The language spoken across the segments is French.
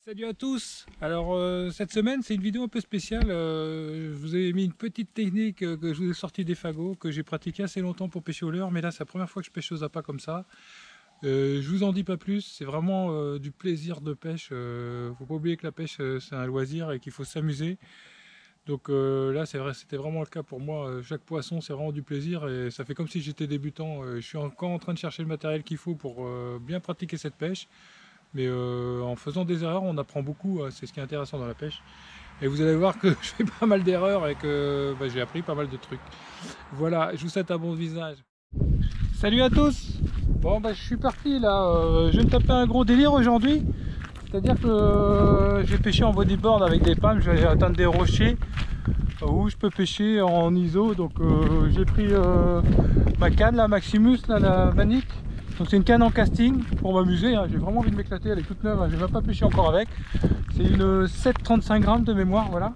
Salut à tous. Alors cette semaine c'est une vidéo un peu spéciale. Je vous ai mis une petite technique que je vous ai sortie des fagots, que j'ai pratiqué assez longtemps pour pêcher au leurre, mais là c'est la première fois que je pêche au appât comme ça. Je vous en dis pas plus, c'est vraiment du plaisir de pêche. Faut pas oublier que la pêche c'est un loisir et qu'il faut s'amuser. Donc là c'est vrai, c'était vraiment le cas pour moi. Chaque poisson c'est vraiment du plaisir et ça fait comme si j'étais débutant. Je suis encore en train de chercher le matériel qu'il faut pour bien pratiquer cette pêche. Mais en faisant des erreurs, on apprend beaucoup, c'est ce qui est intéressant dans la pêche. Et vous allez voir que je fais pas mal d'erreurs et que j'ai appris pas mal de trucs. Voilà, je vous souhaite un bon visage. Salut à tous. Bon je suis parti là, je vais me taper un gros délire aujourd'hui. C'est-à-dire que je vais pêcher en bodyboard avec des palmes, je vais atteindre des rochers où je peux pêcher en ISO. Donc j'ai pris ma canne, la Maximus, là, la Manic. Donc c'est une canne en casting pour m'amuser, hein. J'ai vraiment envie de m'éclater, elle est toute neuve, hein. J'ai même pas pêché encore avec. C'est une 7,35 grammes de mémoire, voilà.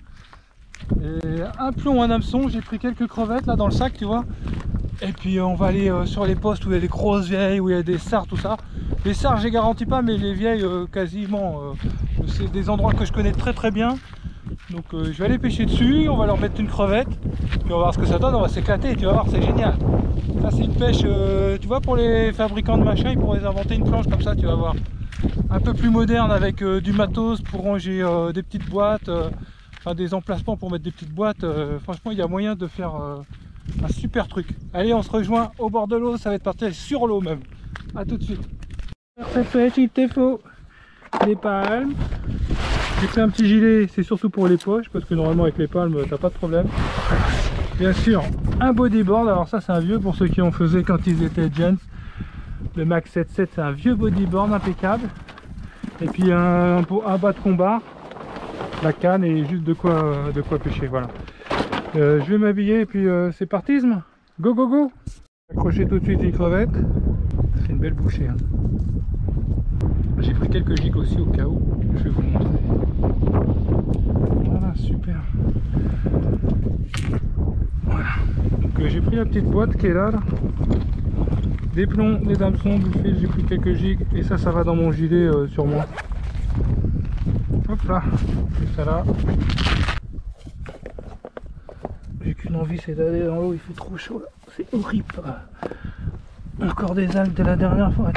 Et un plomb, un hameçon, j'ai pris quelques crevettes là dans le sac, tu vois. Et puis on va aller sur les postes où il y a des grosses vieilles, où il y a des sards, tout ça. Les sards j'ai garantis pas, mais les vieilles quasiment, c'est des endroits que je connais très très bien. Donc je vais aller pêcher dessus, on va leur mettre une crevette, puis on va voir ce que ça donne, on va s'éclater, tu vas voir, c'est génial. Ça c'est une pêche, tu vois, pour les fabricants de machins, ils pourraient inventer une planche comme ça, tu vas voir. Un peu plus moderne avec du matos pour ranger des petites boîtes, enfin des emplacements pour mettre des petites boîtes. Franchement il y a moyen de faire un super truc. Allez, on se rejoint au bord de l'eau, ça va être parti sur l'eau même. A tout de suite. Pour cette pêche il te faut des palmes. J'ai pris un petit gilet, c'est surtout pour les poches, parce que normalement avec les palmes t'as pas de problème. Bien sûr, un bodyboard, alors ça c'est un vieux pour ceux qui en faisaient quand ils étaient jeunes. Le Max 7.7 c'est un vieux bodyboard impeccable. Et puis un bas de combat, la canne et juste de quoi pêcher, voilà. Je vais m'habiller et puis c'est partisme. Go go go. Accrocher tout de suite les crevettes. C'est une belle bouchée, hein. J'ai pris quelques gigs aussi au cas où, je vais vous le montrer. Voilà, super. Voilà. Donc j'ai pris la petite boîte qui est là. Des plombs, des hameçons, du fil, j'ai pris quelques gigs et ça va dans mon gilet sur moi. Hop là, et ça là. J'ai qu'une envie, c'est d'aller dans l'eau, il fait trop chaud là, c'est horrible. Encore des algues de la dernière fois.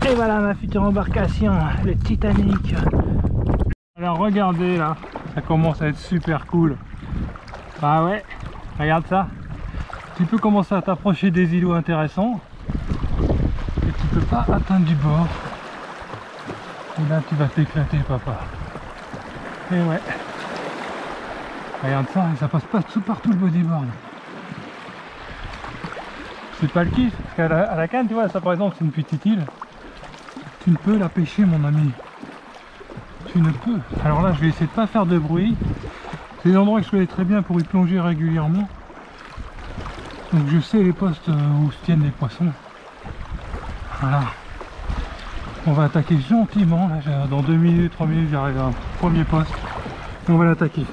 Et voilà ma future embarcation, le Titanic. Alors regardez là, ça commence à être super cool. Ah ouais, regarde ça. Tu peux commencer à t'approcher des îlots intéressants. Et tu peux pas atteindre du bord. Et là tu vas t'éclater papa. Et ouais. Regarde ça, et ça passe pas tout partout le bodyboard. C'est pas le kiff, parce qu'à la canne tu vois, ça par exemple c'est une petite île. Tu ne peux la pêcher mon ami. Tu ne peux. Alors là je vais essayer de pas faire de bruit. C'est des endroits que je connais très bien pour y plonger régulièrement. Donc je sais les postes où se tiennent les poissons. Voilà. On va attaquer gentiment. Là, dans 2 minutes, 3 minutes j'arrive à un premier poste. Et on va l'attaquer.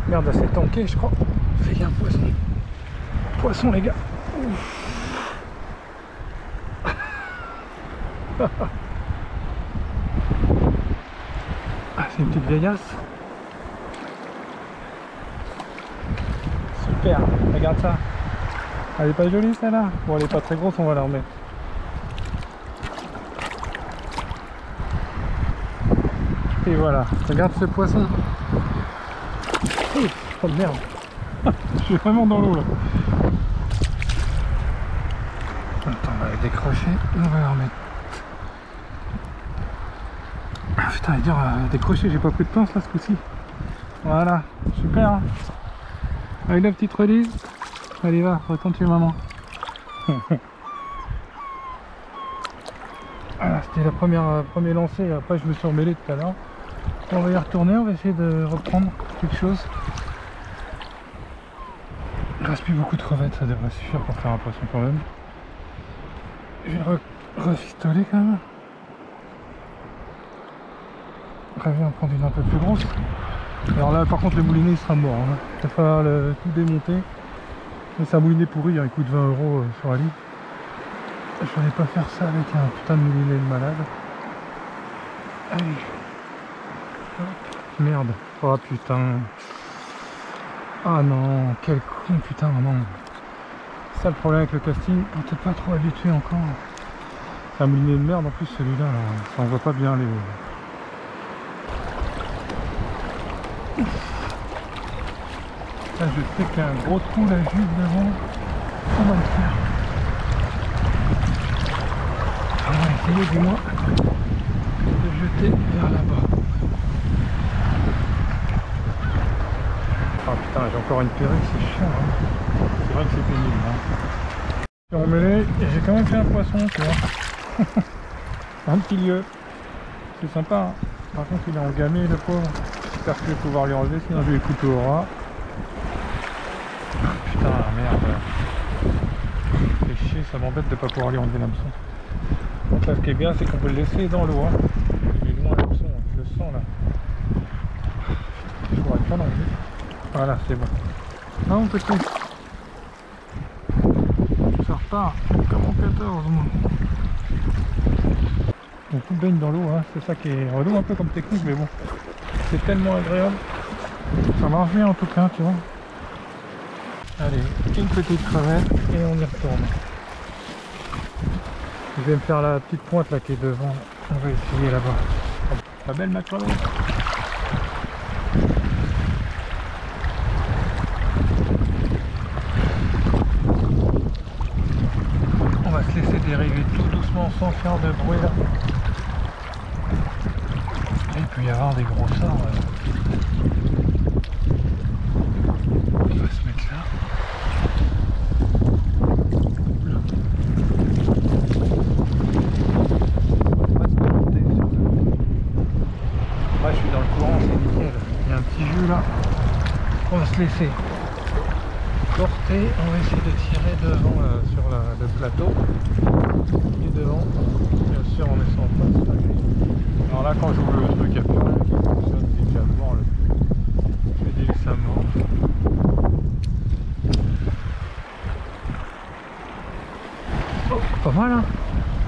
Merde, là c'est tanké je crois. C'est bien poisson. Poisson les gars. Ah, c'est une petite vieillasse. Super, regarde ça. Elle est pas jolie celle-là. Bon, elle est pas très grosse, on va la remettre. Et voilà, regarde ce poisson. Oh merde. Je suis vraiment dans l'eau là. Attends, on va la décrocher et on va la remettre. Ah putain, elle est dure à décrocher, j'ai pas pris de planche là ce coup-ci. Voilà, super, hein. Avec la petite release. Allez va, retourne chez maman. Voilà, c'était la premier lancer, après je me suis emmêlé tout à l'heure. On va y retourner, on va essayer de reprendre quelque chose. Il ne reste plus beaucoup de crevettes, ça devrait suffire pour faire un poisson quand même. Je vais refistoler quand même. prévu en prendre une un peu plus grosse. Alors là par contre le moulinet il sera mort, hein. Il va falloir tout démonter. Mais c'est un moulinet pourri, hein. Il coûte 20 € sur Ali. Je vais pas faire ça avec un putain de moulinet de malade. Allez. Hop. Merde. Oh putain. Ah non, quel con putain, non. C'est ça le problème avec le casting, quand t'es pas trop habitué encore. C'est un moulinet de merde en plus celui-là, ça en voit pas bien les... Là je sais qu'il y a un gros trou là juste devant. On va le faire. On va essayer du moins de jeter vers là-bas. Ah putain, j'ai encore une perruque, c'est chiant, hein. C'est vrai que c'est pénible, hein. J'ai emmêlé et j'ai quand même fait un poisson, tu vois. Un petit lieu. C'est sympa, hein. Par contre il est engamé le pauvre. J'espère que je vais pouvoir lui enlever, sinon je vais le couper au ras. Putain, merde. C'est chier, ça m'embête de pas pouvoir lui enlever l'hameçon. Donc là ce qui est bien c'est qu'on peut le laisser dans l'eau, hein. Il est loin l'hameçon, je le sens là. Je pourrais pas l'enlever. Voilà, c'est bon. Non, petit. Ça repart comme en 14 mois. Donc tout baigne dans l'eau, hein. C'est ça qui est relou un peu comme technique, mais bon. C'est tellement agréable. Ça marche bien en tout cas, tu vois. Allez, une petite crevette et on y retourne. Je vais me faire la petite pointe là qui est devant. On va essayer là-bas. Pas belle ma crevette. On va se laisser dériver tout doucement sans faire de bruit là. Il peut y avoir des gros sorts. On va se mettre là. Là, je suis dans le courant, c'est nickel. Il y a un petit jus là. On va se laisser porter. On va essayer de tirer devant sur le plateau. Et devant, bien sûr, on met ça en face. Alors là, quand j'ouvre le truc, il n'y a plus rien qui fonctionne. Il est déjà mort le truc. Je vais dire que ça mort. Oh, pas mal, hein.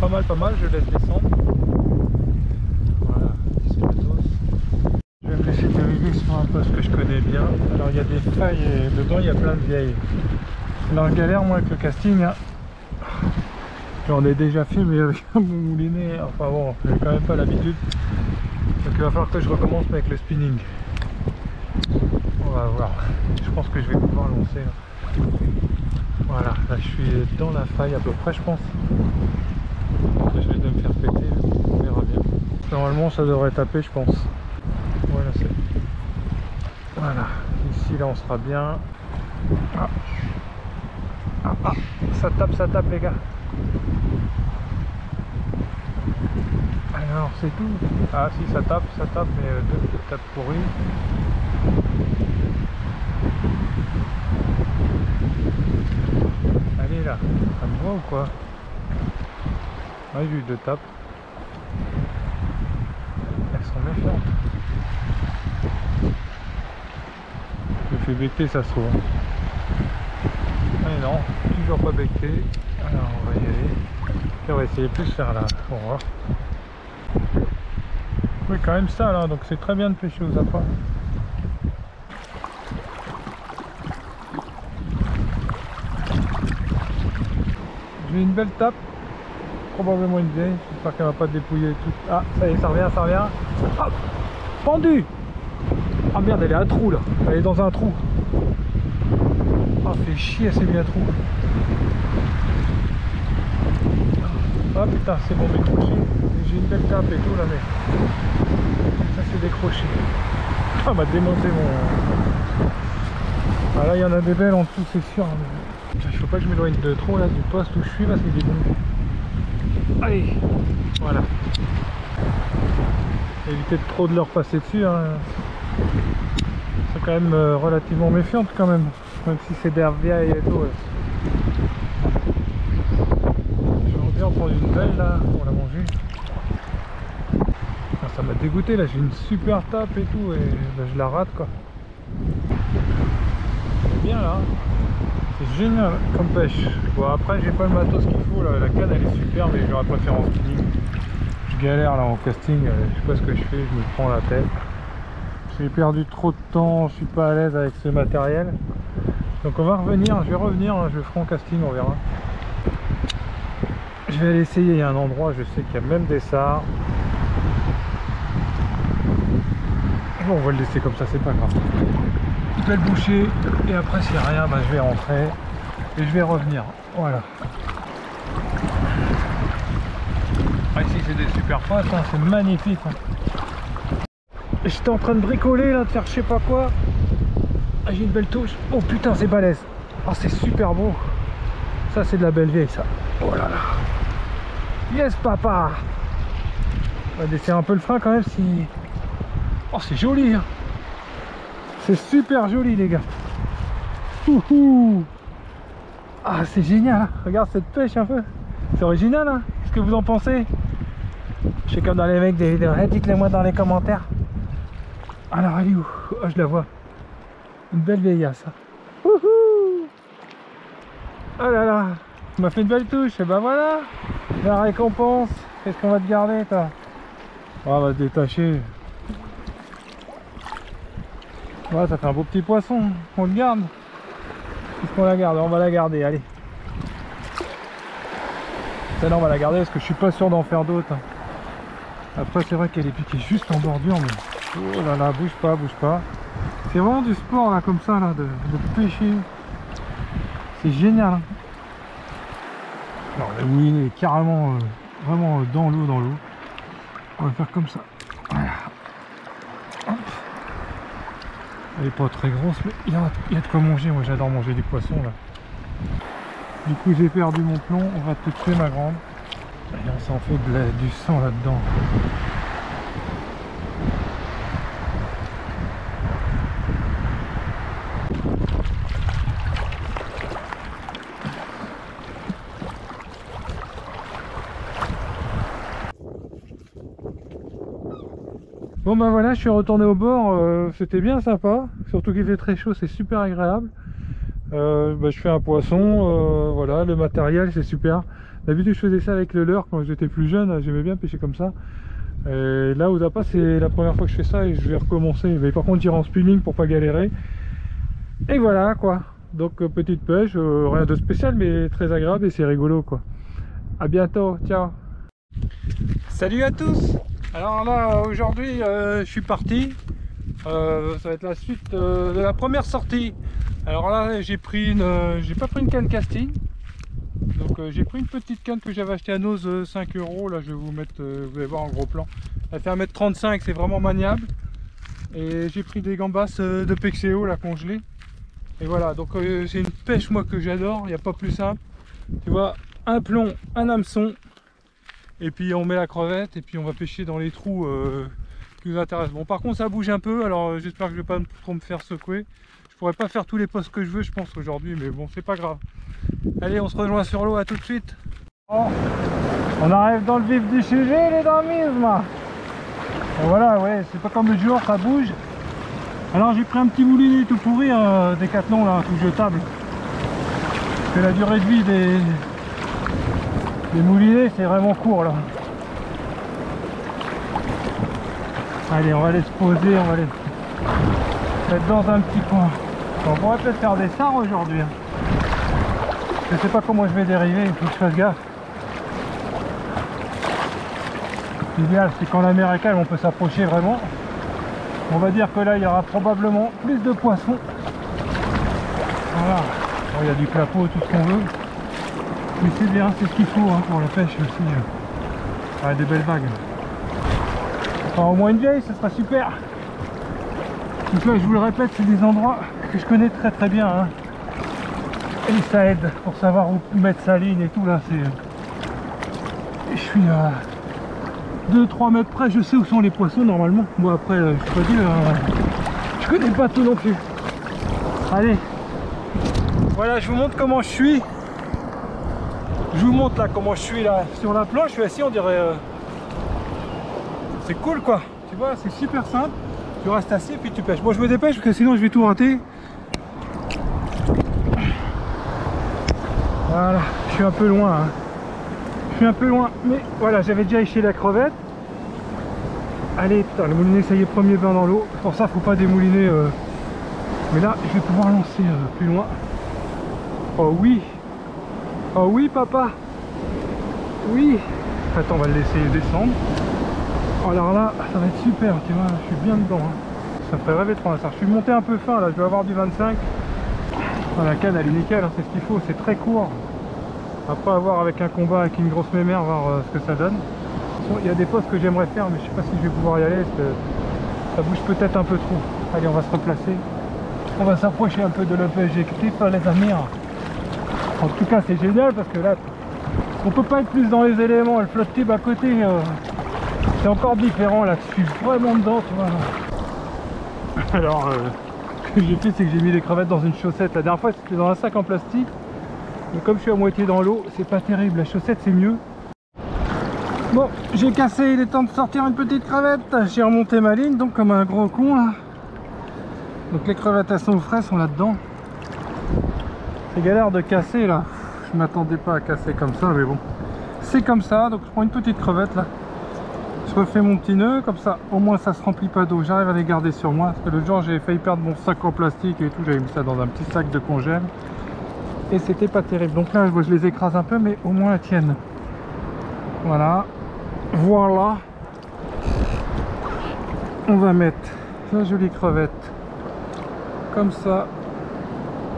Pas mal, je laisse descendre. Voilà, discretos. Je vais me laisser dériver sur un poste que je connais bien. Alors il y a des failles et dedans il y a plein de vieilles. Alors galère moi avec le casting, hein. J'en ai déjà fait mais avec mon moulinet, enfin bon, j'ai quand même pas l'habitude. Donc il va falloir que je recommence mais avec le spinning. On va voir. Je pense que je vais pouvoir lancer là. Voilà, là je suis dans la faille à peu près je pense. Je vais de me faire péter, on verra bien. Normalement ça devrait taper je pense. Voilà, c'est... Voilà, ici là on sera bien. Ah. Ah, ah. Ça tape les gars. Alors c'est tout. Ah si ça tape mais deux petites tapes pourries. Allez là, ça me voit ou quoi? Ouais, j'ai eu deux tapes. Elles sont méfiantes. Je me fais becter ça se trouve. Mais non, toujours pas becté. Alors on va y aller. Et on va essayer plus faire là. On va voir. Oui quand même ça là, donc c'est très bien de pêcher aux appâts. J'ai une belle tape, probablement une vieille, j'espère qu'elle va pas dépouiller tout. Ah ça y est, ça revient. Hop, pendu. Ah merde, elle est à trou là, elle est dans un trou. Ah fait chier, elle s'est mis à trou. Ah putain, c'est bon décroché. J'ai une belle tape et tout là, mais ça s'est décroché. Ah m'a démonté mon... Ah là il y en a des belles en dessous c'est sûr. Il faut pas que je m'éloigne de trop là du poste où je suis parce qu'il est bon. Allez, voilà. Éviter de trop de leur passer dessus, hein. C'est quand même relativement méfiante quand même si c'est d'herbe vieille et tout. Ouais. J'aimerais bien en prendre une belle là pour la manger. ça m'a dégoûté là, j'ai une super tape et tout et bah, je la rate quoi. C'est bien là, c'est génial comme pêche. Bon après j'ai pas le matos qu'il faut là, la canne elle est super mais j'aurais préféré en spinning. Je galère là en casting, je sais pas ce que je fais, je me prends la tête. J'ai perdu trop de temps, je suis pas à l'aise avec ce matériel. Donc on va revenir, je vais revenir, je le ferai en casting, on verra. Je vais aller essayer, il y a un endroit, je sais qu'il y a même des sards. Bon, on va le laisser comme ça, c'est pas grave. Une belle bouchée, et après s'il n'y a rien, bah, je vais rentrer et je vais revenir. Voilà. Ah, ici c'est des super potes, hein, c'est magnifique. Hein. J'étais en train de bricoler là, de faire je sais pas quoi. Ah, j'ai une belle touche. Oh putain, c'est balèze. Oh, c'est super beau. Ça, c'est de la belle vieille, ça. Oh là là. Yes, papa. On va baisser un peu le frein quand même si... Oh, c'est joli. Hein. C'est super joli, les gars. Ouhou. Ah, c'est génial. Hein. Regarde cette pêche un peu. C'est original. Hein. Qu'est-ce que vous en pensez? Je suis comme dans les mecs des vidéos. Dites-le moi dans les commentaires. Alors, elle est où? Oh, je la vois. Une belle vieillasse. Wouhou! Oh là là, tu m'as fait une belle touche, et ben voilà, la récompense. Qu'est-ce qu'on va te garder toi? Oh, on va se détacher. Ouais, ça fait un beau petit poisson, on le garde. Qu'est-ce qu'on la garde? On va la garder, allez. Celle-là on va la garder parce que je suis pas sûr d'en faire d'autres. Après c'est vrai qu'elle est piquée juste en bordure, mais oh là là, bouge pas, bouge pas. C'est vraiment du sport là comme ça là, de pêcher. C'est génial. Hein. Non, la moulinée est carrément vraiment dans l'eau, On va faire comme ça. Voilà. Hop. Elle est pas très grosse, mais il y a de quoi manger. Moi j'adore manger des poissons là. Du coup j'ai perdu mon plomb, on va te tuer ma grande. Et on s'en fait du sang là-dedans. Bon bah voilà, je suis retourné au bord, c'était bien sympa, surtout qu'il fait très chaud, c'est super agréable. Je fais un poisson, voilà, le matériel c'est super. D'habitude je faisais ça avec le leurre quand j'étais plus jeune, j'aimais bien pêcher comme ça. Et là aux appâts c'est la première fois que je fais ça et je vais recommencer, mais par contre j'irai en spinning pour pas galérer. Et voilà quoi, donc petite pêche, rien de spécial mais très agréable et c'est rigolo quoi. À bientôt, ciao. Salut à tous. Alors là aujourd'hui je suis parti, ça va être la suite de la première sortie. Alors là j'ai pas pris une canne casting, donc j'ai pris une petite canne que j'avais acheté à Nose 5 €. Là je vais vous mettre, vous allez voir en gros plan, elle fait 1,35 m, c'est vraiment maniable. Et j'ai pris des gambas de Pexeo là congelées. Et voilà, donc c'est une pêche moi que j'adore, il n'y a pas plus simple. Tu vois, un plomb, un hameçon. Et puis on met la crevette et puis on va pêcher dans les trous qui nous intéressent. Bon par contre ça bouge un peu, alors j'espère que je vais pas trop me faire secouer. Je pourrais pas faire tous les postes que je veux je pense aujourd'hui, mais bon c'est pas grave. Allez, on se rejoint sur l'eau, à tout de suite. Bon, on arrive dans le vif du sujet les damismes. Et voilà, ouais, c'est pas comme le jour, ça bouge. Alors j'ai pris un petit moulinet tout pourri, Décathlon là, tout jetable. Parce que la durée de vie des moulinets c'est vraiment court là. Allez, on va aller se poser, on va aller mettre dans un petit coin. On pourrait peut-être faire des sards aujourd'hui. Je sais pas comment je vais dériver, il faut que je fasse gaffe. L'idéal c'est quand la mer est calme on peut s'approcher vraiment. On va dire que là il y aura probablement plus de poissons. Voilà. Bon, il y a du clapot, tout ce qu'on veut. Mais c'est bien, c'est ce qu'il faut hein, pour la pêche aussi. Ah, des belles vagues. Enfin au moins une vieille, ce sera super. Donc là je vous le répète, c'est des endroits que je connais très très bien. Hein. Et ça aide pour savoir où mettre sa ligne et tout là. Je suis à 2-3 mètres près, je sais où sont les poissons normalement. Bon après je suis pas dit, je connais pas tout non plus. Allez, voilà, je vous montre comment je suis. Je vous montre là comment je suis là sur la planche. Je suis assis, on dirait c'est cool quoi. Tu vois, c'est super simple. Tu restes assis et puis tu pêches. Bon, je me dépêche parce que sinon je vais tout rater. Voilà, je suis un peu loin. Hein. Je suis un peu loin, mais voilà, j'avais déjà éché la crevette. Allez, putain, le moulinet, ça y est, premier bain dans l'eau. Pour ça, faut pas démouliner. Mais là, je vais pouvoir lancer plus loin. Oh oui. Oh oui, papa. Oui. Attends, on va le laisser descendre. Oh, alors là, ça va être super, tu vois, je suis bien dedans. Hein. Ça me fait rêver de prendre ça. Je suis monté un peu fin, là, je vais avoir du 25. Oh, la canne, elle est nickel, hein, c'est ce qu'il faut, c'est très court. Après avoir avec un combat avec une grosse mémère, voir ce que ça donne. Il y a des postes que j'aimerais faire, mais je sais pas si je vais pouvoir y aller, parce que ça bouge peut-être un peu trop. Allez, on va se replacer. On va s'approcher un peu de l'objectif, les amis. En tout cas, c'est génial, parce que là, on peut pas être plus dans les éléments. Le flotte tube à côté, c'est encore différent, là, je suis vraiment dedans, tu vois. Là. Alors, ce que j'ai fait, c'est que j'ai mis les crevettes dans une chaussette. La dernière fois, c'était dans un sac en plastique. Mais comme je suis à moitié dans l'eau, c'est pas terrible. La chaussette, c'est mieux. Bon, j'ai cassé, il est temps de sortir une petite crevette. J'ai remonté ma ligne, donc comme un gros con là. Donc les crevettes elles sont aux frais, sont là-dedans. C'est galère de casser là. Je m'attendais pas à casser comme ça, mais bon. C'est comme ça, donc je prends une petite crevette là. Je refais mon petit nœud, comme ça au moins ça se remplit pas d'eau. J'arrive à les garder sur moi. Parce que l'autre jour j'ai failli perdre mon sac en plastique et tout. J'avais mis ça dans un petit sac de congèle. Et c'était pas terrible. Donc là je les écrase un peu, mais au moins elles tiennent. Voilà. Voilà, on va mettre la jolie crevette comme ça.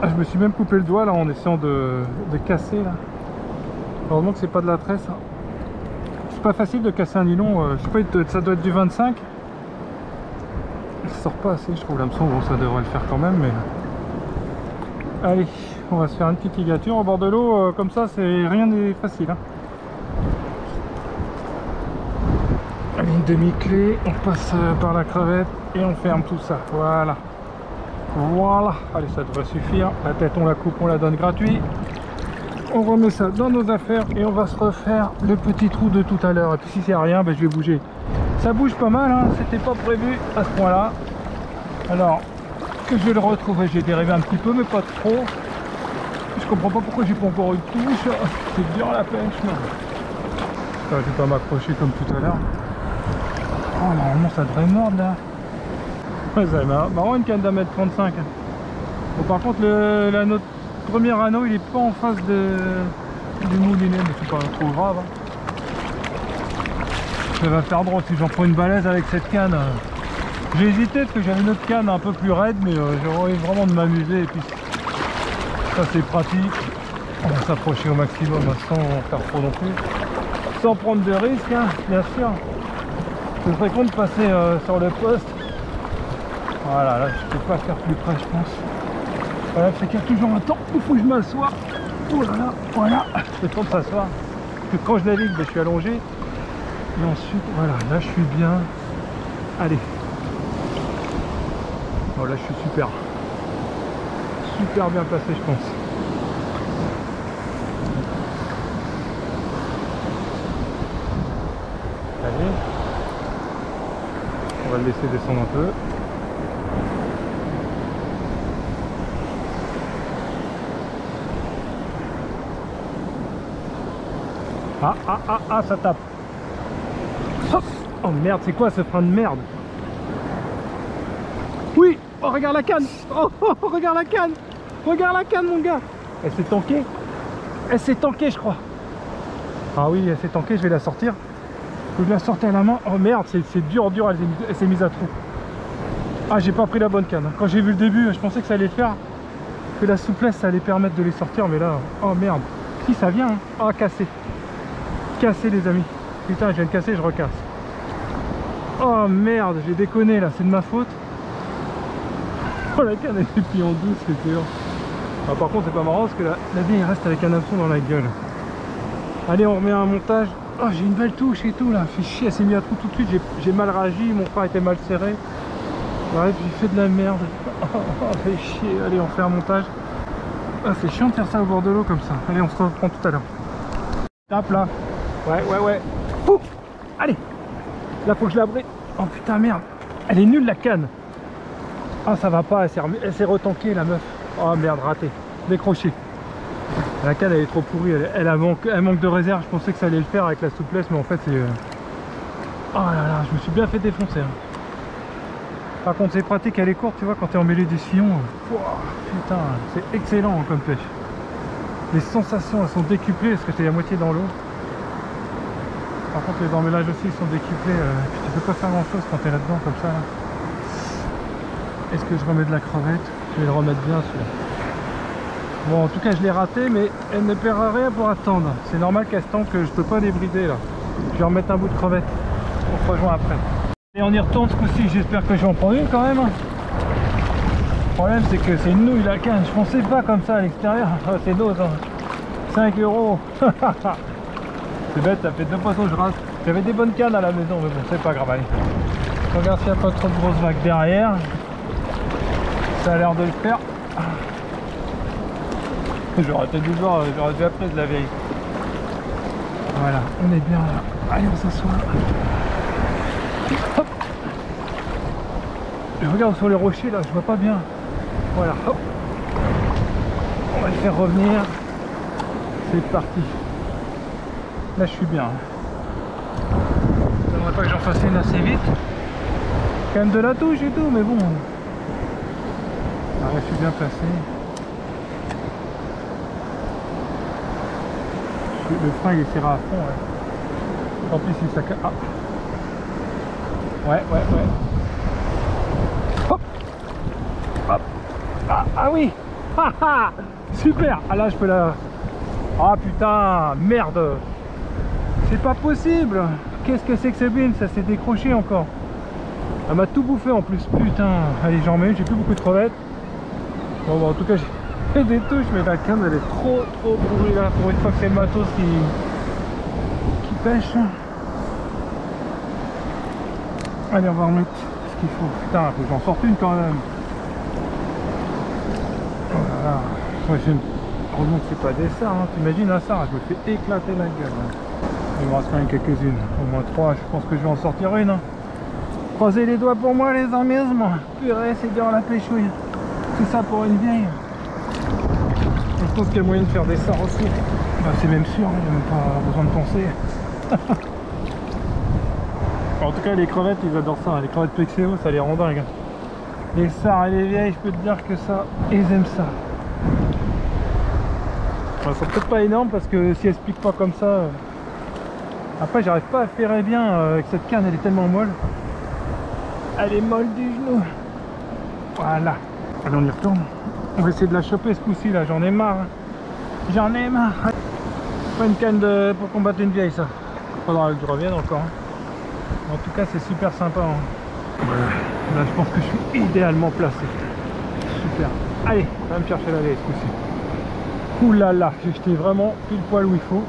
Ah, je me suis même coupé le doigt là en essayant de casser là. Heureusement que c'est pas de la tresse. C'est pas facile de casser un nylon. Je sais pas, ça doit être du 25. Ça sort pas assez, je trouve l'hameçon. Bon, ça devrait le faire quand même, mais allez, on va se faire une petite ligature au bord de l'eau. Comme ça, c'est rien n'est facile. Hein. Une demi-clé, on passe par la crevette et on ferme tout ça. Voilà. Voilà. Allez, ça devrait suffire. La tête, on la coupe, on la donne gratuit. On remet ça dans nos affaires et on va se refaire le petit trou de tout à l'heure. Et puis si c'est rien, ben, je vais bouger. Ça bouge pas mal, hein. C'était pas prévu à ce point-là. Alors, que je le retrouve, j'ai dérivé un petit peu, mais pas trop. Je comprends pas pourquoi j'ai pas encore une touche. C'est dur la pêche, non. Je vais pas m'accrocher comme tout à l'heure. Oh, normalement ça devrait mordre là. Ouais, c'est marrant une canne d'1,35 m. Bon, par contre notre premier anneau il est pas en face du moulinet, mais c'est pas trop grave. Ça va faire drôle si j'en prends une balèze avec cette canne. J'ai hésité parce que j'avais une autre canne un peu plus raide, mais j'ai envie vraiment de m'amuser et puis ça c'est pratique. On va s'approcher au maximum sans faire trop non plus. Sans prendre de risques, hein, bien sûr. Ce serait con de passer sur le poste. Voilà, là je peux pas faire plus près, je pense. Voilà, c'est qu'il y a toujours un temps où il faut que je m'assoie. Oh là là, voilà, c'est le temps de s'asseoir. Parce que quand je navigue, je suis allongé. Et ensuite, voilà, là je suis bien. Allez. Oh là je suis super. Super bien placé, je pense. Allez. On va le laisser descendre un peu. Ah, ça tape. Hop. Oh merde, c'est quoi ce frein de merde? Oui. Oh, regarde la canne. Oh, regarde la canne. Regarde la canne, mon gars. Elle s'est tankée. Elle s'est tankée, je crois. Ah oui, elle s'est tankée, je vais la sortir. Faut que je la sorte à la main. Oh merde, c'est dur, elle s'est mise à trou. Ah, j'ai pas pris la bonne canne. Quand j'ai vu le début, je pensais que ça allait le faire. Que la souplesse, ça allait permettre de les sortir, mais là, oh merde. Si, ça vient, hein. Ah, cassé. Cassé, les amis. Putain, je viens de casser, je recasse. Oh merde, j'ai déconné là, c'est de ma faute. Oh, la canne elle est pliée en douce, c'est dur. Ah, par contre, c'est pas marrant parce que la vie il reste avec un hameçon dans la gueule. Allez, on remet un montage. Oh, j'ai une belle touche et tout là. Fait chier, elle s'est mise à trou tout de suite. J'ai mal réagi, mon frein était mal serré. Ouais, j'ai fait de la merde. Oh, fait chier. Allez, on fait un montage. Ah, c'est chiant de faire ça au bord de l'eau comme ça. Allez, on se reprend tout à l'heure. Tape là. Ouais. Ouh, allez. Là faut que je la bride. Oh putain merde. Elle est nulle la canne. Ah ça va pas, elle s'est retankée la meuf. Oh merde, raté. Décroché. La canne elle est trop pourrie, elle manque de réserve. Je pensais que ça allait le faire avec la souplesse, mais en fait c'est... Oh là là, je me suis bien fait défoncer. Hein. Par contre c'est pratique, elle est courte, tu vois, quand tu es emmêlé du sillon. Putain, c'est excellent comme pêche. Les sensations elles sont décuplées parce que t'es à moitié dans l'eau. Par contre les emmêlages aussi ils sont décuplés. Tu peux pas faire grand chose quand tu es là-dedans comme ça. Là. Est-ce que je remets de la crevette? Je vais le remettre bien celui-là. Bon en tout cas je l'ai raté, mais elle ne paiera rien pour attendre. C'est normal qu'elle se tanque, que je peux pas débrider là. Je vais remettre un bout de crevette. On se rejoint après. Et on y retourne ce coup-ci, j'espère que je vais en prendre une quand même. Le problème c'est que c'est une nouille la canne, je pensais pas comme ça à l'extérieur. Oh, c'est dose, hein. 5 €. C'est bête, ça fait 2 poissons que je rate. J'avais des bonnes cannes à la maison, mais bon c'est pas grave. Allez. Je regarde s'il n'y a pas trop de grosses vagues derrière. Ça a l'air de le faire. J'aurais été du bord, j'aurais déjà pris de la vieille. Voilà, on est bien là. Allez, on s'assoit. Hop. Je regarde sur les rochers là, je vois pas bien. Voilà, hop. On va le faire revenir. C'est parti. Là, je suis bien. J'aimerais pas que j'en fasse une assez vite. Quand même de la touche et tout, mais bon. Ah, je suis bien placé. Le frein il est serré à fond. Ouais. En plus, il s'accade. Ah. Ouais. Hop. Hop. Ah oui. Super. Ah là, je peux la... Ah putain, merde. C'est pas possible. Qu'est-ce que c'est que ce bin? Ça s'est décroché encore. Elle m'a tout bouffé en plus. Putain. Allez, j'en mets. J'ai plus beaucoup de crevettes. Bon, en tout cas, j'ai des touches, mais la canne elle est trop pourrie là. Pour une fois que c'est le matos qui pêche. Allez, on va remettre ce qu'il faut. Putain, faut que j'en sorte une quand même. Voilà. Ouais, heureusement que c'est pas des sards, hein. T'imagines un sard, je me fais éclater la gueule. Hein. Il me reste quand même quelques-unes. Au moins 3, je pense que je vais en sortir une. Hein. Croisez les doigts pour moi les amis. Purée, c'est dur la pêchouille. Tout ça pour une vieille. Je pense qu'il y a moyen de faire des sards aussi. Bah, c'est même sûr, il n'y a même pas besoin de penser. En tout cas les crevettes ils adorent ça, les crevettes plexéo ça les rend dingues. Les sards et les vieilles, je peux te dire que ça, ils aiment ça. Elles sont peut-être pas énormes parce que si elles se piquent pas comme ça. Après j'arrive pas à ferrer bien avec cette canne, elle est tellement molle. Elle est molle du genou. Voilà. Allez on y retourne. On va essayer de la choper ce coup-ci là, j'en ai marre. J'en ai marre. Pas une canne pour combattre une vieille ça. Faudra que je revienne encore. Hein. En tout cas c'est super sympa. Hein. Voilà. Là je pense que je suis idéalement placé. Super. Allez, on va me chercher la vieille ce coup-ci. Ouh là là, j'ai jeté vraiment pile poil où il faut.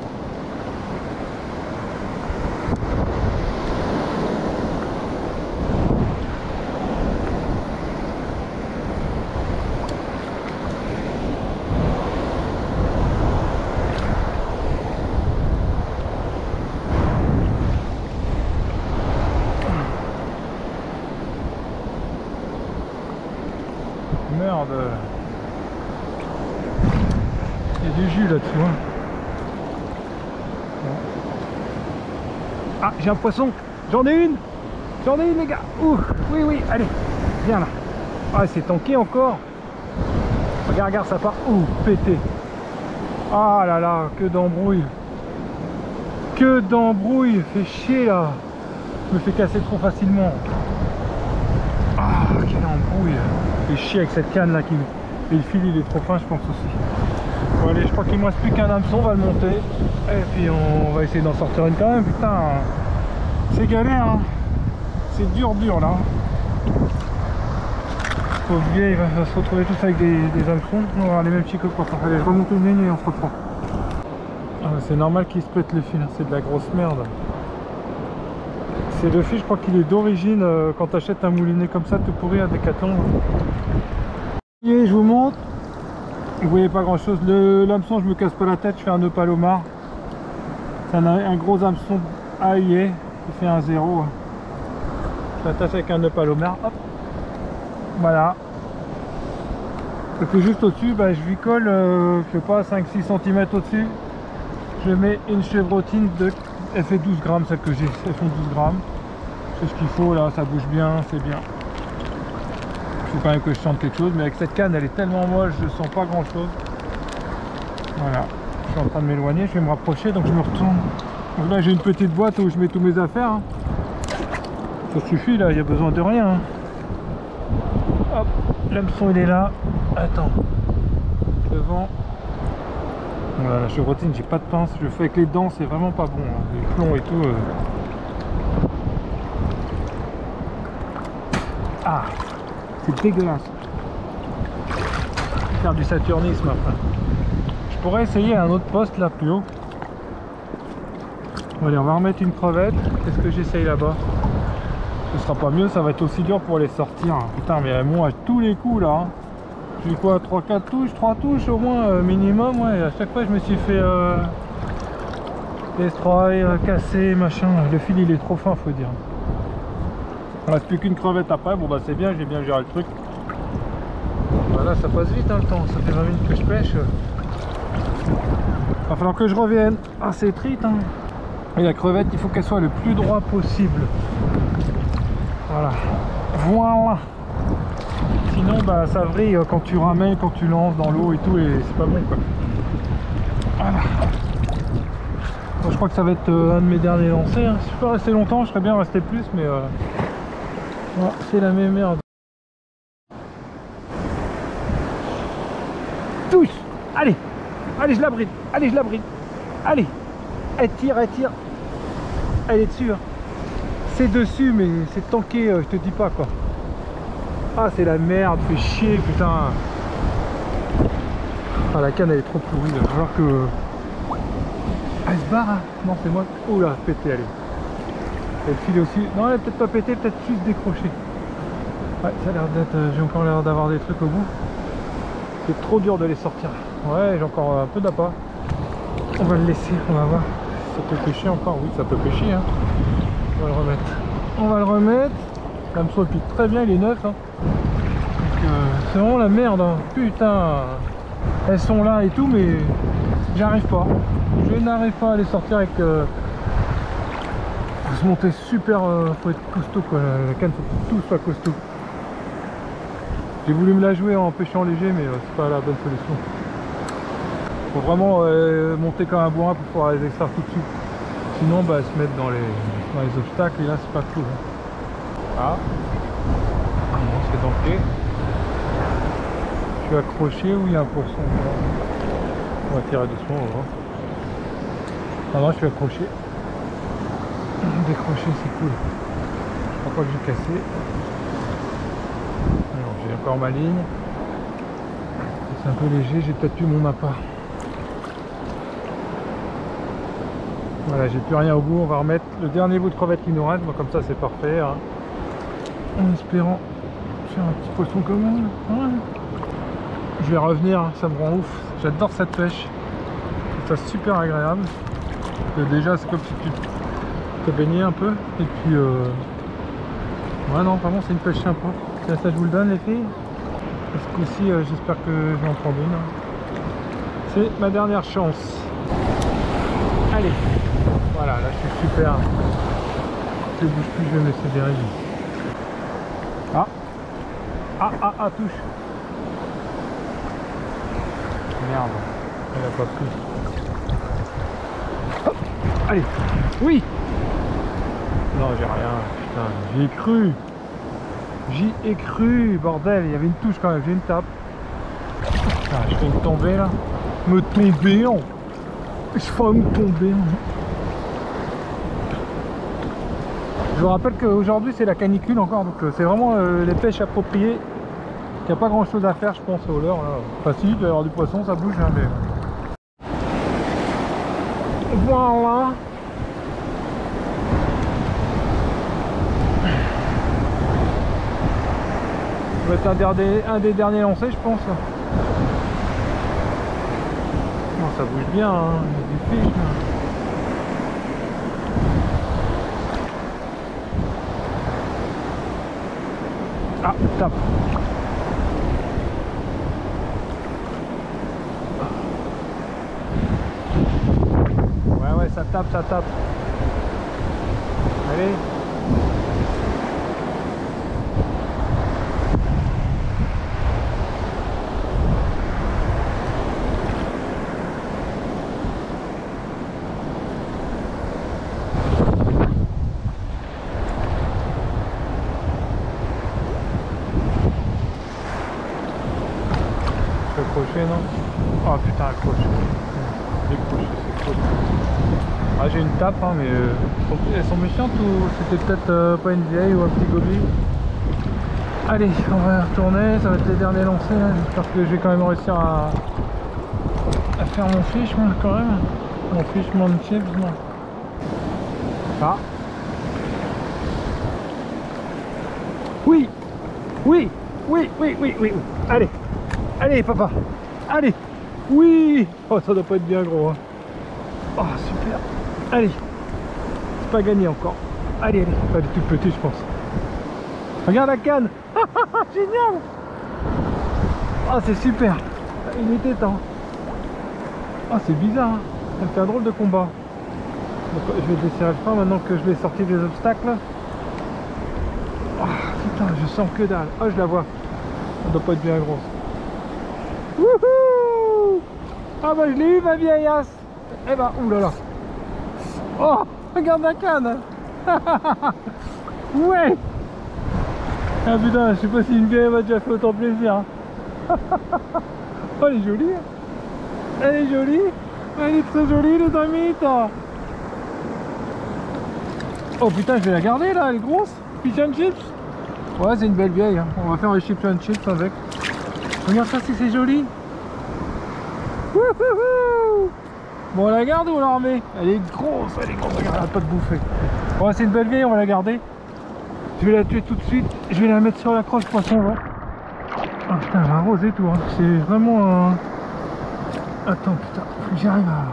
Merde. Il y a du jus là-dessus. Hein. Ah, j'ai un poisson. J'en ai une les gars. Ouh, oui, allez, viens là. Ah, c'est tanké encore. Regarde, ça part. Ouh, pété. Ah là là, que d'embrouille. Que d'embrouille. Fait chier là. Je me fais casser trop facilement. Ah, quelle embrouille. Fait chier avec cette canne là qui... Et le fil il est trop fin je pense aussi. Bon allez, je crois qu'il ne me reste plus qu'un hameçon, on va le monter. Et puis on va essayer d'en sortir une quand même, putain. C'est galère hein. C'est dur là. Pauvre vieille, il va se retrouver tous avec des hameçons. On va avoir les mêmes petits que quoi. Allez, je remonte une ligne et on se reprend. Ah, c'est normal qu'il se pète le fil, c'est de la grosse merde. C'est le fil, je crois qu'il est d'origine quand tu achètes un moulinet comme ça tout pourri à Decathlon. Et je vous montre, vous voyez pas grand chose, l'hameçon je me casse pas la tête, je fais un nœud palomar. C'est un gros hameçon AIE qui fait un 0. J'attache avec un nœud palomar, hop, voilà. Et puis juste au-dessus, bah, je lui colle, je sais pas, 5-6 cm au-dessus. Je mets une chevrotine elle fait 12 grammes, celle que j'ai, elles font 12 grammes. C'est ce qu'il faut là, ça bouge bien, c'est bien. Il faut quand même que je sente quelque chose, mais avec cette canne, elle est tellement molle, je ne sens pas grand chose. Voilà, je suis en train de m'éloigner, je vais me rapprocher, donc je me retourne. Donc là, j'ai une petite boîte où je mets tous mes affaires. Hein. Ça suffit là, il n'y a besoin de rien. Hein. Hop, l'hameçon il est là. Attends, devant. Voilà, la chevrotine, j'ai pas de pince, je le fais avec les dents, c'est vraiment pas bon. Hein. Les plombs et tout. Ah, c'est dégueulasse. Faire du saturnisme après. Je pourrais essayer un autre poste là plus haut. Bon, allez, on va remettre une crevette. Qu'est-ce que j'essaye là-bas? Ce sera pas mieux, ça va être aussi dur pour les sortir. Putain, mais elles montent à tous les coups là. Hein. J'ai quoi, 3-4 touches, 3 touches au moins minimum. Ouais, à chaque fois je me suis fait destroy, casser, machin. Le fil il est trop fin, faut dire. Il reste plus qu'une crevette après. Bon bah c'est bien, j'ai bien géré le truc. Voilà, ça passe vite hein, le temps. Ça fait 20 minutes que je pêche. Va falloir que je revienne. Ah, c'est triste hein. Et la crevette, il faut qu'elle soit le plus droit possible. Voilà. Voilà. Sinon, bah, ça vrille quand tu ramènes, quand tu lances dans l'eau et tout, et c'est pas bon quoi. Voilà. Bon, je crois que ça va être un de mes derniers lancers. Hein. Si je peux rester longtemps, je serais bien resté plus, mais voilà, c'est la même merde. Touche. Allez. Allez, je la bride. Allez, je la bride. Allez. Elle tire, elle tire. Elle est dessus. Hein. C'est dessus, mais c'est tanké, je te dis pas quoi. Ah, c'est la merde, fait chier, putain. Ah, la canne elle est trop pourrie. Il va falloir que. Elle se barre. Hein. Non, c'est moi. Oh là, pété, allez. Elle file aussi. Non, elle a peut-être pas pété, peut-être juste décroché. Ouais, ça a l'air d'être. J'ai encore l'air d'avoir des trucs au bout. C'est trop dur de les sortir. Ouais, j'ai encore un peu d'appât. On va le laisser, on va voir. Ça peut pêcher encore, oui, ça peut pêcher. Hein. On va le remettre. On va le remettre. L'hameçon pique très bien, il est neuf. Hein. C'est vraiment la merde. Hein. Putain. Elles sont là et tout, mais j'arrive pas. Je n'arrive pas à les sortir avec. Faut se monter super. Faut être costaud quoi. La canne, faut que tout soit costaud. J'ai voulu me la jouer en pêchant léger, mais c'est pas la bonne solution. Faut vraiment monter comme un bourrin pour pouvoir les extraire tout de suite. Sinon, bah, se mettre dans les obstacles, et là, c'est pas cool. Hein. Ah, non, c'est tanké. Je suis accroché ou il y a un pourcent? On va tirer doucement, on va voir. Ah non, je suis accroché. Décroché, c'est cool. Je crois pas que j'ai cassé. Alors, j'ai encore ma ligne. C'est un peu léger, j'ai peut-être eu mon appât. Voilà, j'ai plus rien au bout, on va remettre le dernier bout de crevette qui nous reste, bon, comme ça c'est parfait. Hein. En espérant faire un petit poisson commun. Ouais. Je vais revenir, hein, ça me rend ouf. J'adore cette pêche. C'est super agréable. Déjà c'est comme si tu te baignais un peu. Et puis ouais non vraiment c'est une pêche sympa. Ça je vous le donne les filles. Parce qu'aussi j'espère que je vais en prendre une. C'est ma dernière chance. Allez. Voilà, là je suis super. Je ne bouge plus, je vais me laisser dériver. Ah. Ah, touche. Merde, elle a pas pris. Hop. Allez, oui. Non, j'ai rien, putain, j'y ai cru. J'y ai cru, bordel, il y avait une touche quand même, j'ai une tape. Putain, je fais me tomber là. Me tomber, oh. Je vais me tomber. Je vous rappelle qu'aujourd'hui c'est la canicule encore, donc c'est vraiment les pêches appropriées. Il n'y a pas grand chose à faire je pense au leurre là. Enfin si, il doit y avoir du poisson, ça bouge hein, mais... Voilà. Ça va être un des derniers lancers je pense. Non, ça bouge bien, hein. Il y a des fiches là. Ah, tape. Ouais, ça tape, ça tape. Allez. Accroché, non? Oh putain, accroché. Décroché, c'est trop. Ah, j'ai une tape, hein, mais elles sont méchantes ou c'était peut-être pas une vieille ou un petit gobelet? Allez, on va retourner, ça va être les derniers lancers. J'espère que je vais quand même réussir à faire mon fiche, moi, quand même. Mon fichement de chips, moi. Ah. Oui, oui, oui, oui, oui, oui. Allez, allez, papa. Allez, oui. Oh, ça doit pas être bien gros, hein. Oh, super. Allez, c'est pas gagné encore. Allez, allez, elle est toute petite, je pense. Regarde la canne. Génial. Ah, c'est super. Il était temps. Ah, c'est bizarre, hein. Ça me fait un drôle de combat. Donc, je vais desserrer le frein maintenant que je l'ai sorti des obstacles. Oh, putain, je sens que dalle. Oh, je la vois. Elle doit pas être bien grosse. Wouhou. Ah bah je l'ai eu, ma vieillasse. Eh bah, oulala. Oh, regarde la canne. Ouais. Ah putain, je sais pas si une vieille m'a déjà fait autant plaisir, hein. Oh, elle est jolie. Elle est jolie. Elle est très jolie, les amis. Oh putain, je vais la garder là, elle est grosse. Fish and chips. Ouais, c'est une belle vieille, hein. On va faire les chips and chips avec. Regarde ça, si c'est joli. Wouhou. Bon, on la garde ou on la remet? Elle est grosse, regarde, elle arrête pas de bouffer. Bon, c'est une belle vieille, on va la garder. Je vais la tuer tout de suite. Je vais la mettre sur la croche poisson, là. Ah putain, elle va arroser tout, hein. C'est vraiment un... Attends, putain, faut que j'y arrive à...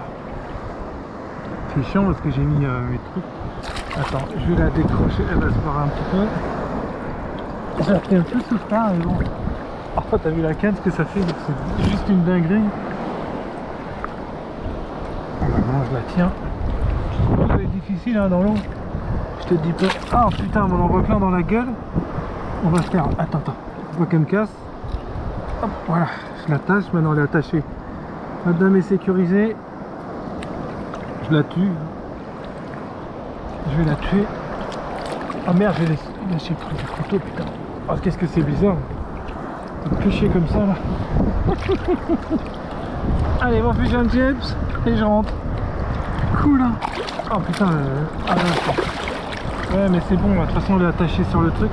C'est chiant parce que j'ai mis mes trucs. Attends, je vais la décrocher, elle va se barrer un petit peu. Ça fait un peu souffert, mais bon. Oh, t'as vu la canne, ce que ça fait? C'est juste une dinguerie. Maintenant, je la tiens. Ça va être difficile, hein, dans l'eau. Je te dis pas. Ah putain, on en voit plein dans la gueule. On va faire. Attends, faut pas qu'elle me casse. Hop, voilà, je l'attache. Maintenant, elle est attachée. La dame est sécurisée. Je la tue. Je vais la tuer. Ah merde, j'ai lâché le truc du couteau, putain. Oh, qu'est-ce que c'est bizarre. De pêcher comme ça là. Allez, mon fish and chips. Et je rentre. Cool, hein. Oh putain, ah là, ouais, mais c'est bon, de toute façon, elle est attachée sur le truc.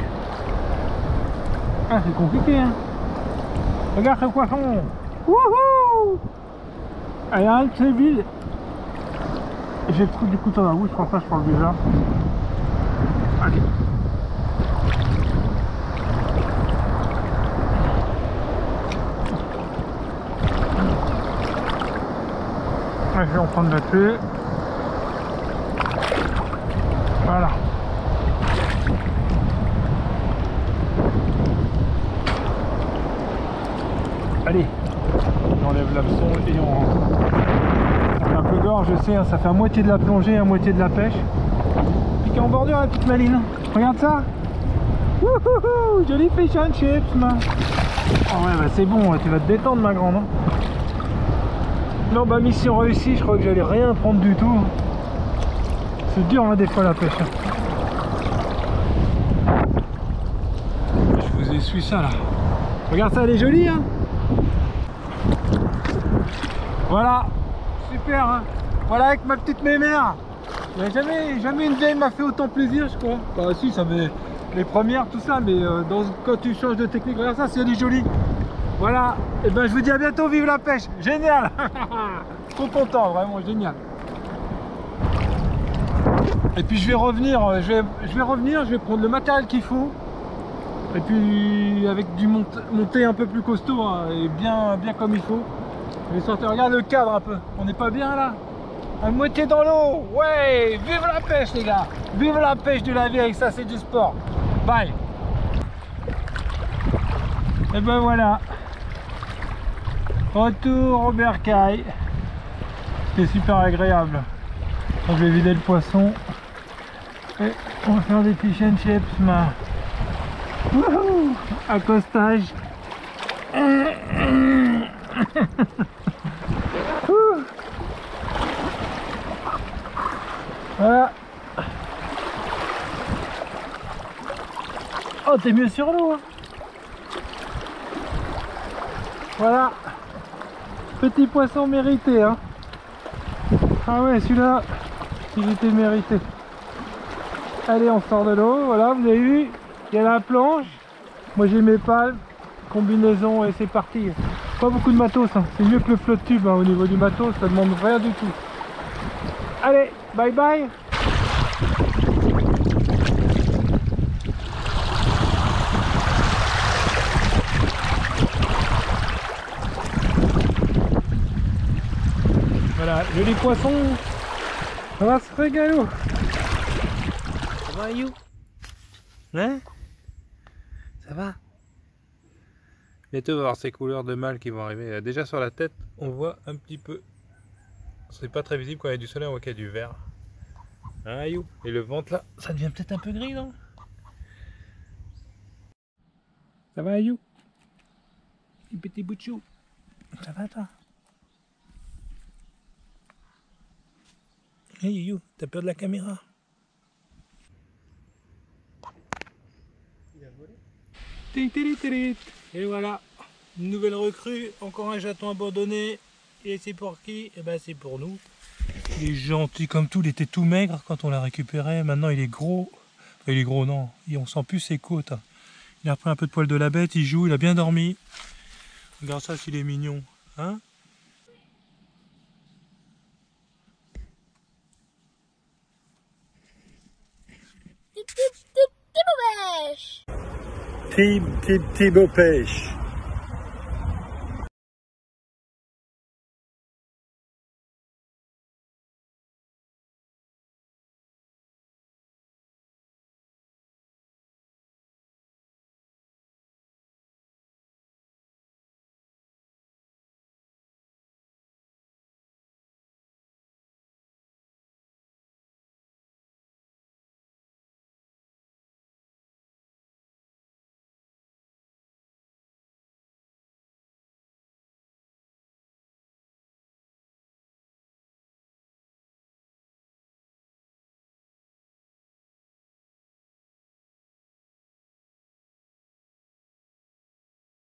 Ah, c'est compliqué, hein. Regarde ce poisson. Wouhou. Elle a un très vide. J'ai le truc du couteau dans la bouche, je crois pas, je parle déjà. Allez. Je vais en prendre la tuer. Voilà. Allez, on enlève l'hameçon et on fait un peu gorge, je sais, hein, ça fait à moitié de la plongée, à moitié de la pêche. Piqué en bordure la petite maline. Regarde ça. Wouhou, joli fish and chips, man. Oh ouais, bah c'est bon, tu vas te détendre, ma grande. Hein. Non, bah mission réussie, je crois que j'allais rien prendre du tout. C'est dur, hein, des fois la pêche. Je vous essuie ça là. Regarde ça, elle est jolie, hein. Voilà, super, hein. Voilà, avec ma petite mémère. Il n'y a jamais une vieille m'a fait autant plaisir, je crois. Bah si, ça fait les premières, tout ça, mais quand tu changes de technique, regarde ça, c'est elle est jolie. Voilà, et ben je vous dis à bientôt, vive la pêche, génial. Trop content, vraiment génial. Et puis je vais revenir, je vais prendre le matériel qu'il faut. Et puis avec du monté un peu plus costaud, hein, et bien comme il faut. Je vais sortir, regarde le cadre un peu, on n'est pas bien là? À moitié dans l'eau, ouais, vive la pêche les gars. Vive la pêche de la vie, avec ça c'est du sport. Bye. Et ben voilà. Retour au bercail. C'est super agréable. Je vais vider le poisson. Et on va faire des fish and chips, ma. Wouhou! Accostage. Voilà. Oh, t'es mieux sur l'eau, hein. Voilà. Petit poisson mérité, hein. Ah ouais, celui-là, il était mérité. Allez, on sort de l'eau. Voilà, vous avez vu, il y a la planche. Moi j'ai mes palmes, combinaison et c'est parti. Pas beaucoup de matos, hein. C'est mieux que le flotte tube, hein. Au niveau du matos, ça demande rien du tout. Allez, bye bye. Voilà, joli poisson. Ça va se régaler. Ça va, You? Hein? Ça va? Bientôt on va voir ces couleurs de mâle qui vont arriver. Déjà sur la tête, on voit un petit peu. C'est pas très visible quand il y a du soleil, on voit qu'il y a du vert. Hein, You? Et le ventre là, ça devient peut-être un peu gris, non? Ça va, You? Les petits bouts de chou. Ça va, toi? Hey, You, t'as peur de la caméra? Et voilà, une nouvelle recrue, encore un chaton abandonné. Et c'est pour qui? Eh ben c'est pour nous. Il est gentil comme tout, il était tout maigre quand on l'a récupéré. Maintenant il est gros. Enfin, il est gros, non, on sent plus ses côtes. Il a repris un peu de poil de la bête, il joue, il a bien dormi. Regarde ça s'il est mignon. Hein? Petit beau pêche. Petit beau pêche.